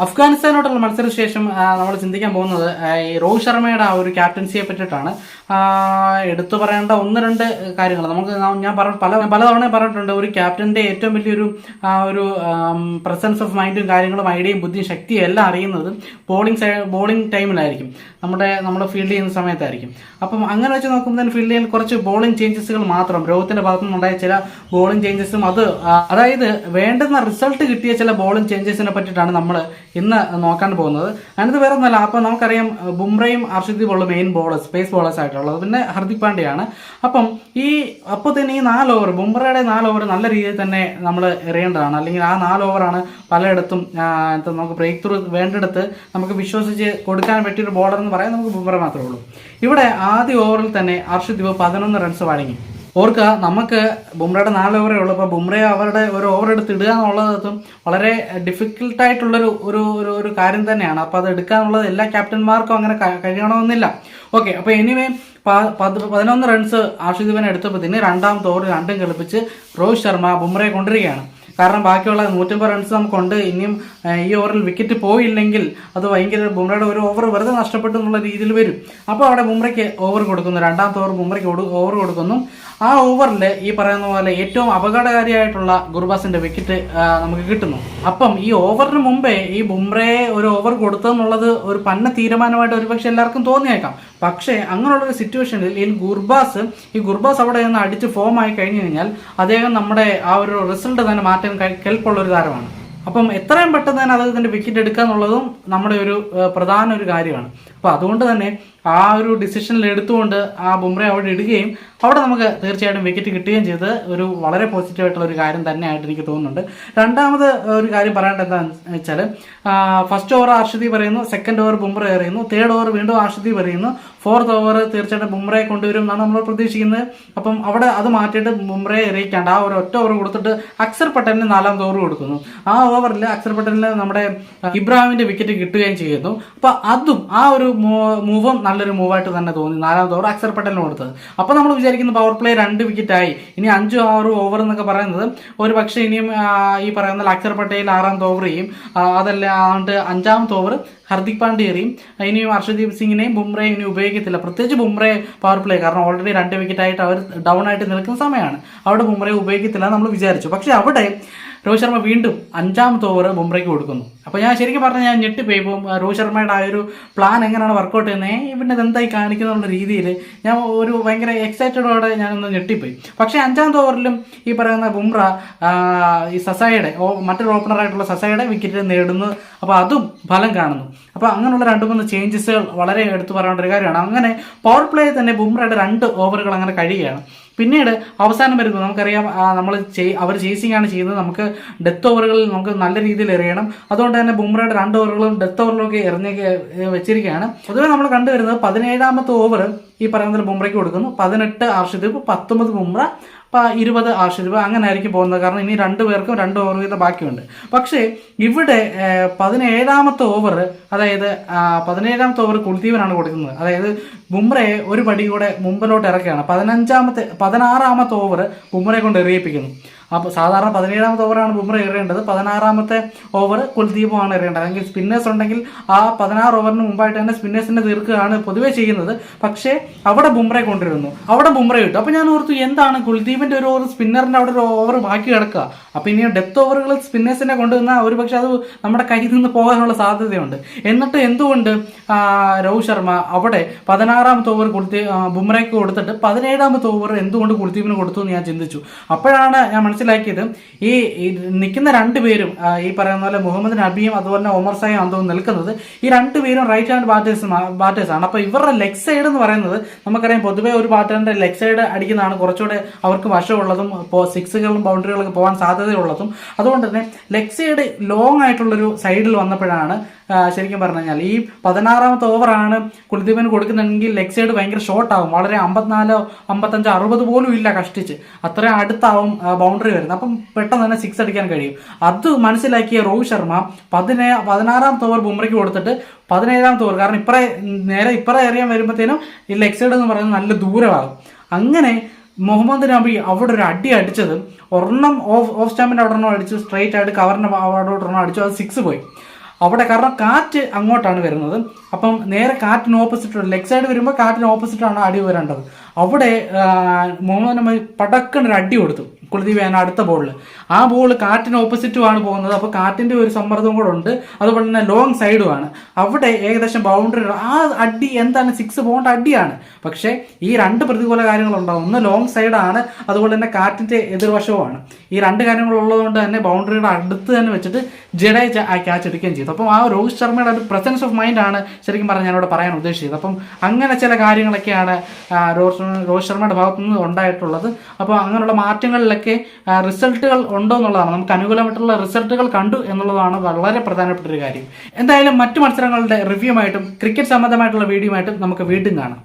അഫ്ഗാനിസ്ഥാനോടുള്ള മത്സരശേഷം നമ്മൾ ചിന്തിക്കാൻ പോകുന്നത് ഈ രോഹിത് ശർമ്മയുടെ ആ ഒരു ക്യാപ്റ്റൻസിയെ പറ്റിയിട്ടാണ്. എടുത്തു പറയേണ്ട ഒന്ന് രണ്ട് കാര്യങ്ങൾ ഞാൻ പലതവണ പറഞ്ഞിട്ടുണ്ട്. ഒരു ക്യാപ്റ്റന്റെ ഏറ്റവും വലിയൊരു ഒരു പ്രസൻസ് ഓഫ് മൈൻഡും കാര്യങ്ങളും ഐഡിയയും ബുദ്ധിയും ശക്തിയും എല്ലാം അറിയുന്നത് ബോളിംഗ് ടൈമിലായിരിക്കും, നമ്മൾ ഫീൽഡ് ചെയ്യുന്ന സമയത്തായിരിക്കും. അപ്പം അങ്ങനെ വെച്ച് നോക്കുമ്പോൾ ഫീൽഡ് ചെയ്യാൻ കുറച്ച് ബോളിംഗ് ചേഞ്ചസുകൾ മാത്രം രോഹിത്തിന്റെ ഭാഗത്തു നിന്നുണ്ടായ ചില ബോളിംഗ് ചേഞ്ചസും അതായത് വേണ്ടുന്ന റിസൾട്ട് കിട്ടിയ ചില ബോളിംഗ് ചേഞ്ചസിനെ പറ്റിയിട്ടാണ് നമ്മൾ ഇന്ന് നോക്കാൻ പോകുന്നത്. അതിനകത്ത് വേറെ ഒന്നല്ല, അപ്പോൾ നമുക്കറിയാം ബുംറയും ഹർഷദീപ് ഉള്ള മെയിൻ ബോളേഴ്സ്, പേസ് ബോളേഴ്സ് ആയിട്ടുള്ളത്. പിന്നെ ഹർദിക് പാണ്ഡ്യയാണ്. അപ്പോൾ തന്നെ ഈ 4 ഓവർ, ബുംറയുടെ 4 ഓവർ നല്ല രീതിയിൽ തന്നെ നമ്മൾ എറിയേണ്ടതാണ്. അല്ലെങ്കിൽ ആ 4 ഓവറാണ് പലയിടത്തും നമുക്ക് ബ്രേക്ക് ത്രൂ വേണ്ടിടത്ത് നമുക്ക് വിശ്വസിച്ച് കൊടുക്കാൻ പറ്റിയൊരു ബോളർ എന്ന് പറയാൻ നമുക്ക് ബുംറ മാത്രമേ ഉള്ളൂ. ഇവിടെ ആദ്യ ഓവറിൽ തന്നെ ഹർഷദീപ് 11 റൺസ് വഴങ്ങി. ഓർക്കുക, നമുക്ക് ബുംറയുടെ 4 ഓവറേ ഉള്ളൂ. അപ്പോൾ ബുംറയെ അവരുടെ ഒരു ഓവർ എടുത്ത് ഇടുക എന്നുള്ളതും വളരെ ഡിഫിക്കൽട്ടായിട്ടുള്ളൊരു ഒരു ഒരു കാര്യം തന്നെയാണ്. അപ്പോൾ അത് എടുക്കാനുള്ളത് എല്ലാ ക്യാപ്റ്റന്മാർക്കും അങ്ങനെ കഴിയണമെന്നില്ല. ഓക്കെ, അപ്പോൾ എനിവേ 11 റൺസ് ഹർഷദീപിനെ എടുത്തപ്പോൾ രണ്ടാമത്തെ ഓവർ രണ്ടും കളിപ്പിച്ച് രോഹിത് ശർമ്മ ബുംറയെ കൊണ്ടുവരികയാണ്. കാരണം ബാക്കിയുള്ള 150 റൺസ് നമുക്കുണ്ട്. ഇനിയും ഈ ഓവറിൽ വിക്കറ്റ് പോയില്ലെങ്കിൽ അത് ഭയങ്കര ബുംറയുടെ ഒരു ഓവർ വെറുതെ നഷ്ടപ്പെട്ടു എന്നുള്ള രീതിയിൽ വരും. അപ്പോൾ അവിടെ ബുംറയ്ക്ക് ഓവർ കൊടുക്കുന്നു, രണ്ടാമത്തെ ഓവർ ബുംറയ്ക്ക് ഓവർ കൊടുക്കുന്നു. ആ ഓവറിൽ ഈ പറയുന്ന പോലെ ഏറ്റവും അപകടകാരിയായിട്ടുള്ള ഗുർബാസിന്റെ വിക്കറ്റ് നമുക്ക് കിട്ടുന്നു. അപ്പം ഈ ഓവറിന് മുമ്പേ ഈ ബുംറയെ ഒരു ഓവർ കൊടുത്തെന്നുള്ളത് ഒരു പന്ന തീരുമാനമായിട്ട് ഒരുപക്ഷെ എല്ലാവർക്കും തോന്നിയേക്കാം. പക്ഷേ അങ്ങനെയുള്ളൊരു സിറ്റുവേഷനിൽ ഈ ഗുർബാസ് അവിടെ നിന്ന് അടിച്ച് ഫോം ആയി കഴിഞ്ഞു കഴിഞ്ഞാൽ അദ്ദേഹം നമ്മുടെ ആ ഒരു റിസൾട്ട് തന്നെ മാറ്റാൻ കെൽപ്പുള്ള ഒരു താരമാണ്. അപ്പം എത്രയും പെട്ടെന്ന് തന്നെ അദ്ദേഹത്തിന്റെ വിക്കറ്റ് എടുക്കുക എന്നുള്ളതും നമ്മുടെ ഒരു പ്രധാന ഒരു കാര്യമാണ്. അപ്പോൾ അതുകൊണ്ട് തന്നെ ആ ഒരു ഡിസിഷനിൽ എടുത്തുകൊണ്ട് ആ ബുംറയെ അവിടെ ഇടുകയും അവിടെ നമുക്ക് തീർച്ചയായിട്ടും വിക്കറ്റ് കിട്ടുകയും ചെയ്ത് ഒരു വളരെ പോസിറ്റീവായിട്ടുള്ള ഒരു കാര്യം തന്നെയായിട്ട് എനിക്ക് തോന്നുന്നുണ്ട്. രണ്ടാമത് ഒരു കാര്യം പറയേണ്ടത് എന്താണെന്ന് വെച്ചാൽ, ഫസ്റ്റ് ഓവർ ഹർഷദീപ് എറിയുന്നു, സെക്കൻഡ് ഓവർ ബുംറ എറിയുന്നു, തേർഡ് ഓവർ വീണ്ടും ഹർഷദീപ് എറിയുന്നു, ഫോർത്ത് ഓവർ തീർച്ചയായിട്ടും ബുംറയെ കൊണ്ടുവരും എന്നാണ് നമ്മൾ പ്രതീക്ഷിക്കുന്നത്. അപ്പം അവിടെ അത് മാറ്റിയിട്ട് ബുംറയെ എറിയിക്കാണ്ട് ആ ഒരു ഒറ്റ ഓവർ കൊടുത്തിട്ട് അക്സർ പട്ടേലിന് 4ാമത്തെ ഓവർ കൊടുക്കുന്നു. ആ ഓവറിൽ അക്സർ പട്ടേലിന് നമ്മുടെ ഇബ്രാഹിമിന്റെ വിക്കറ്റ് കിട്ടുകയും ചെയ്യുന്നു. അപ്പോൾ അതും ആ ഒരു മൂവും നല്ലൊരു മൂവായിട്ട് തന്നെ തോന്നി. 4ാമത്തെ ഓവർ അക്സർ പട്ടേലിന് കൊടുത്തത്. അപ്പോൾ നമ്മൾ വിചാരിക്കുന്ന പവർ പ്ലേ 2 വിക്കറ്റായി, ഇനി 5-6 ഓവർ എന്നൊക്കെ പറയുന്നത് ഒരു പക്ഷേ ഇനിയും ഈ പറയുന്ന അക്സർ പട്ടേൽ 6ാമത്തെ ഓവർ ചെയ്യും, അതല്ലാണ്ട് 5ാമത്തെ ഓവർ ഹർദിക് പാണ്ഡ്യ എറിയും. ഇനിയും ഹർഷദീപ് സിംഗിനെയും ബുംറയെ ഇനി ഉപയോഗിക്കത്തില്ല, പ്രത്യേകിച്ച് ബുംറയെ പവർ പ്ലേ, കാരണം ഓൾറെഡി 2 വിക്കറ്റായിട്ട് അവർ ഡൗൺ ആയിട്ട് നിൽക്കുന്ന സമയമാണ്. അവിടെ ബുംറയെ ഉപയോഗിക്കത്തില്ല നമ്മൾ വിചാരിച്ചു. പക്ഷെ അവിടെ രോഹിത് ശർമ്മ വീണ്ടും 5ാമത്തെ ഓവർ ബുംറയ്ക്ക് കൊടുക്കുന്നു. അപ്പോൾ ഞാൻ ശരിക്കും പറഞ്ഞാൽ ഞാൻ ഞെട്ടിപ്പോയി. ഇപ്പം രോഹിത് ശർമ്മയുടെ ആ ഒരു പ്ലാൻ എങ്ങനെയാണ് വർക്കൗട്ട് ചെയ്യുന്നത്, ഇവൻ്റെ എന്തായി കാണിക്കുന്നുള്ള രീതിയിൽ ഞാൻ ഒരു ഭയങ്കര എക്സൈറ്റഡോടെ ഞാനൊന്ന് ഞെട്ടിപ്പോയി. പക്ഷേ 5ാമത്തെ ഓവറിലും ഈ പറയുന്ന ബുംറ ഈ സസായുടെ മറ്റൊരു ഓപ്പണറായിട്ടുള്ള സസായുടെ വിക്കറ്റ് നേടുന്നു. അപ്പോൾ അതും ഫലം കാണുന്നു. അപ്പോൾ അങ്ങനെയുള്ള 2-3 ചേഞ്ചസുകൾ വളരെ എടുത്തു പറയേണ്ട ഒരു കാര്യമാണ്. അങ്ങനെ പവർ പ്ലേ തന്നെ ബുംറയുടെ 2 ഓവറുകൾ അങ്ങനെ കഴിയുകയാണ്. പിന്നീട് അവസാനം വരുന്നത് നമുക്കറിയാം, അവർ ചേസിംഗ് ആണ് ചെയ്യുന്നത്. നമുക്ക് ഡെത്ത് ഓവറുകളിൽ നമുക്ക് നല്ല രീതിയിൽ എറിയണം. അതുകൊണ്ട് തന്നെ ബുംറയുടെ 2 ഓവറുകളും ഡെത്ത് ഓവറിലൊക്കെ വെച്ചിരിക്കുകയാണ്. പൊതുവെ നമ്മൾ കണ്ടുവരുന്നത് 17ാമത്തെ ഓവർ ഈ പറയുന്ന ബുംറയ്ക്ക് കൊടുക്കുന്നു, 18 ഹർഷദീപ്, 19 ബുംറ, 20 ഹർഷദീപ്, അങ്ങനെ ആയിരിക്കും പോകുന്നത്. കാരണം ഇനി 2 പേർക്കും 2 ഓവർ വീതം ബാക്കിയുണ്ട്. പക്ഷേ ഇവിടെ 17ാമത്തെ ഓവർ, അതായത് 17ാമത്തെ ഓവർ കുൽദീപിനാണ് കൊടുക്കുന്നത്. അതായത് ബുംറയെ ഒരു പടി കൂടെ മുമ്പിലോട്ട് ഇറക്കുകയാണ്. 16ാമത്തെ ഓവർ ബുംറയെ കൊണ്ട് എറിയിപ്പിക്കുന്നു. അപ്പോൾ സാധാരണ 17ാമത്തെ ഓവറാണ് ബുംറ എറിയേണ്ടത്, 16ാമത്തെ ഓവർ കുൽദീപുമാണ് എറിയേണ്ടത്. അല്ലെങ്കിൽ സ്പിന്നേഴ്സ് ഉണ്ടെങ്കിൽ ആ 16 ഓവറിന് മുമ്പായിട്ട് തന്നെ സ്പിന്നേഴ്സിനെ തീർക്കുകയാണ് പൊതുവെ ചെയ്യുന്നത്. പക്ഷേ അവിടെ ബുംറയെ കൊണ്ടുവരുന്നു, അവിടെ ബുംറ കിട്ടും. അപ്പോൾ ഞാൻ ഓർത്തു, എന്താണ് കുൽദീപിന്റെ ഒരു ഓവർ, സ്പിന്നറിന്റെ അവിടെ ഒരു ഓവർ ബാക്കി കിടക്കുക. അപ്പോൾ ഇനി ഡെത്ത് ഓവറുകൾ സ്പിന്നേഴ്സിനെ കൊണ്ടുവന്നാൽ ഒരു പക്ഷെ അത് നമ്മുടെ കയ്യിൽ നിന്ന് പോകാനുള്ള സാധ്യതയുണ്ട്. എന്നിട്ട് എന്തുകൊണ്ട് രോഹിത് ശർമ്മ അവിടെ 16ാമത്തെ ഓവർ ബുംറയ്ക്ക് കൊടുത്തിട്ട് 17ാമത്തെ ഓവർ എന്തുകൊണ്ട് കുൽദീപിന് കൊടുത്തു എന്ന് ഞാൻ ചിന്തിച്ചു. അപ്പോഴാണ് ഞാൻ മനസ്സിലാക്കിയത്, ഈ നിൽക്കുന്ന 2 പേരും ഈ പറയുന്ന പോലെ മുഹമ്മദ് നബിയും അതുപോലെ ഒമർ സായും അന്തവും നിൽക്കുന്നത്, ഈ 2 പേരും റൈറ്റ് ഹാൻഡ് ബാറ്റേഴ്സാണ്. അപ്പോൾ ഇവരുടെ ലെഗ് സൈഡ് എന്ന് പറയുന്നത് നമുക്കറിയാം, പൊതുവേ ഒരു ബാറ്ററിന്റെ ലെഗ് സൈഡ് അടിക്കുന്നതാണ് കുറച്ചുകൂടെ അവർക്ക് വശമുള്ളതും സിക്സുകളും ബൗണ്ടറികളൊക്കെ പോകാൻ സാധ്യതയുള്ളതും. അതുകൊണ്ട് തന്നെ ലെഗ് സൈഡ് ലോങ് ആയിട്ടുള്ളൊരു സൈഡിൽ വന്നപ്പോഴാണ് ശരിക്കും പറഞ്ഞു കഴിഞ്ഞാൽ ഈ 16ാമത്തെ ഓവറാണ് കുൽദീപിന് കൊടുക്കുന്നുണ്ടെങ്കിൽ ലെഗ് സൈഡ് ഭയങ്കര ഷോർട്ട് ആവും. വളരെ 54, 55, 60 പോലും ഇല്ല, കഷ്ടിച്ച് അത്രയും അടുത്താവും ബൗണ്ടറി വരുന്നത്. അപ്പം പെട്ടെന്ന് തന്നെ 6 അടിക്കാൻ കഴിയും. അത് മനസ്സിലാക്കിയ രോഹിത് ശർമ്മ 16ാമത്തെ ഓവർ ബുംറയ്ക്ക് കൊടുത്തിട്ട് 17ാമത്തെ ഓവർ, കാരണം ഇപ്പറേ എറിയാൻ വരുമ്പോഴത്തേനും ഈ ലെഗ് സൈഡ് എന്ന് പറയുന്നത് നല്ല ദൂരമാകും. അങ്ങനെ മുഹമ്മദ് നബി അവിടെ ഒരു അടി അടിച്ചത്, ഒരെണ്ണം ഓഫ് സ്റ്റാമ്പിന്റെ അവിടെ അടിച്ചു, സ്ട്രൈറ്റ് ആയിട്ട് കവറിന്റെ അവിടെ ഒരെണ്ണം അടിച്ചു, അത് 6 പോയി. അവിടെ കാരണം കാറ്റ് അങ്ങോട്ടാണ് വരുന്നത്. അപ്പം നേരെ കാറ്റിന് ഓപ്പോസിറ്റ് ലെഗ് സൈഡ് വരുമ്പോൾ കാറ്റിന് ഓപ്പോസിറ്റാണ് അടി വരേണ്ടത്. അവിടെ മുഹമ്മദ് നബി പടക്കണൊരു അടി കൊടുത്തു കുൽദീപ് യാദവ് അടുത്ത ബോളിൽ. ആ ബോൾ കാറ്റിന് ഓപ്പോസിറ്റുമാണ് പോകുന്നത്. അപ്പോൾ കാറ്റിൻ്റെ ഒരു സമ്മർദ്ദവും കൂടെ ഉണ്ട്. അതുപോലെ തന്നെ ലോങ് സൈഡുമാണ്. അവിടെ ഏകദേശം ബൗണ്ടറി, ആ അടി എന്താണ് 6 പോകേണ്ട അടിയാണ്. പക്ഷേ ഈ 2 പ്രതികൂല കാര്യങ്ങളുണ്ടാവും. ഒന്ന് ലോങ് സൈഡാണ്, അതുപോലെ തന്നെ കാറ്റിൻ്റെ എതിർവശവുമാണ്. ഈ 2 കാര്യങ്ങളുള്ളതുകൊണ്ട് തന്നെ ബൗണ്ടറിയുടെ അടുത്ത് തന്നെ വെച്ചിട്ട് ജഡേജ ആ ക്യാച്ച് എടുക്കുകയും ചെയ്തു. അപ്പം ആ രോഹിത് ശർമ്മയുടെ ഒരു പ്രസൻസ് ഓഫ് മൈൻഡ് ആണ് ശരിക്കും പറഞ്ഞാൽ ഞാനിവിടെ പറയാൻ ഉദ്ദേശിച്ചത്. അപ്പം അങ്ങനെ ചില കാര്യങ്ങളൊക്കെയാണ് രോഹിത് ശർമ്മയുടെ ഭാഗത്തു നിന്ന് ഉണ്ടായിട്ടുള്ളത്. അപ്പോൾ അങ്ങനെയുള്ള മാറ്റങ്ങളിലൊക്കെ റിസൾട്ടുകൾ ഉണ്ടോ എന്നുള്ളതാണ്, നമുക്ക് അനുകൂലമായിട്ടുള്ള റിസൾട്ടുകൾ കണ്ടു എന്നുള്ളതാണ് വളരെ പ്രധാനപ്പെട്ട ഒരു കാര്യം. എന്തായാലും മറ്റു മത്സരങ്ങളുടെ റിവ്യൂമായിട്ടും ക്രിക്കറ്റ് സംബന്ധമായിട്ടുള്ള വീഡിയോയുമായിട്ടും നമുക്ക് വീണ്ടും കാണാം.